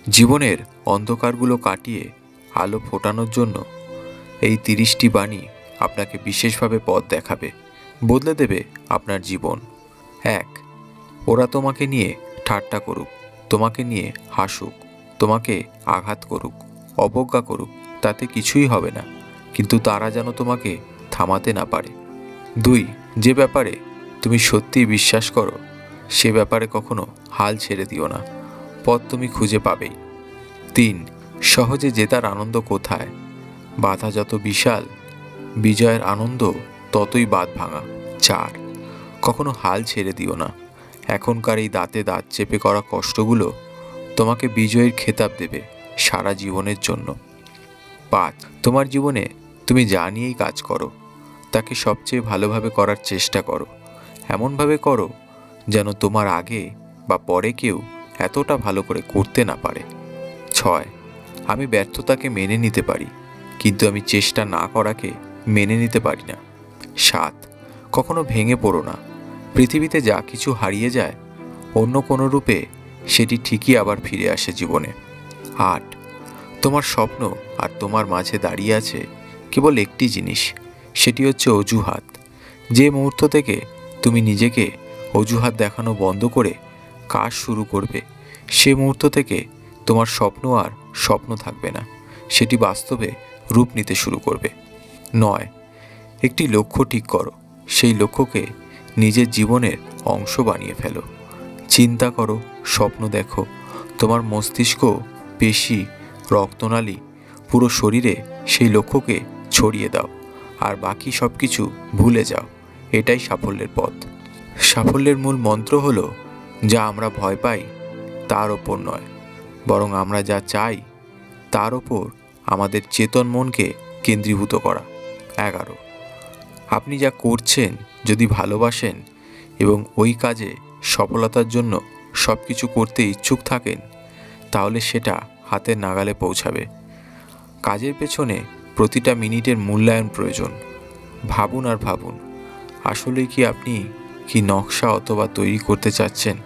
জীবনের অন্ধকারগুলো কাটিয়ে আলো ফোটানোর জন্য এই 30টি বাণী আপনাকে বিশেষভাবে পথ দেখাবে, বদলে দেবে আপনার জীবন। 1, ওরা তোমাকে নিয়ে ঠাট্টা করুক, তোমাকে নিয়ে হাসুক, তোমাকে আঘাত করুক, অবজ্ঞা করুক, তাতে কিছুই হবে না, কিন্তু তারা যেন তোমাকে থামাতে না পারে। 2, যে ব্যাপারে তুমি সত্যিই বিশ্বাস করো সে ব্যাপারে কখনো হাল ছেড়ে দিও না, পথ তুমি খুঁজে পাবেই। 3, সহজে জেতার আনন্দ কোথায়? বাধা যত বিশাল, বিজয়ের আনন্দ ততই বাঁধ ভাঙা। 4, কখনো হাল ছেড়ে দিও না, এখনকার এই দাঁতে দাঁত চেপে করা কষ্টগুলো তোমাকে বিজয়ের খেতাব দেবে সারা জীবনের জন্য। 5, তোমার জীবনে তুমি যা নিয়েই কাজ করো তাকে সবচেয়ে ভালোভাবে করার চেষ্টা করো, এমনভাবে করো যেন তোমার আগে বা পরে কেউ এতটা ভালো করে করতে না পারে। 6, আমি ব্যর্থতাকে মেনে নিতে পারি, কিন্তু আমি চেষ্টা না করাকে মেনে নিতে পারি না। 7, কখনো ভেঙে পড়ো না, পৃথিবীতে যা কিছু হারিয়ে যায় অন্য কোনো রূপে সেটি ঠিকই আবার ফিরে আসে জীবনে। 8, তোমার স্বপ্ন আর তোমার মাঝে দাঁড়িয়ে আছে কেবল একটি জিনিস, সেটি হচ্ছে অজুহাত। যে মুহূর্ত থেকে তুমি নিজেকে অজুহাত দেখানো বন্ধ করে কাজ শুরু করবে, সে মুহূর্ত থেকে তোমার স্বপ্ন আর স্বপ্ন থাকবে না, সেটি বাস্তবে রূপ নিতে শুরু করবে। 9, একটি লক্ষ্য ঠিক করো, সেই লক্ষ্যকে নিজের জীবনের অংশ বানিয়ে ফেলো। চিন্তা করো, স্বপ্ন দেখো, তোমার মস্তিষ্ক, পেশি, রক্তনালী, পুরো শরীরে সেই লক্ষ্যকে ছড়িয়ে দাও, আর বাকি সব কিছু ভুলে যাও। এটাই সাফল্যের পথ। সাফল্যের মূল মন্ত্র হলো, যা আমরা ভয় পাই তার ওপর নয়, বরং আমরা যা চাই তার ওপর আমাদের চেতন মনকে কেন্দ্রীভূত করা। 11, আপনি যা করছেন যদি ভালোবাসেন এবং ওই কাজে সফলতার জন্য সব কিছু করতে ইচ্ছুক থাকেন, তাহলে সেটা হাতের নাগালে পৌঁছাবে। কাজের পেছনে প্রতিটা মিনিটের মূল্যায়ন প্রয়োজন। ভাবুন আর ভাবুন, আসলে কি আপনি কি নকশা অথবা তৈরি করতে চাচ্ছেন?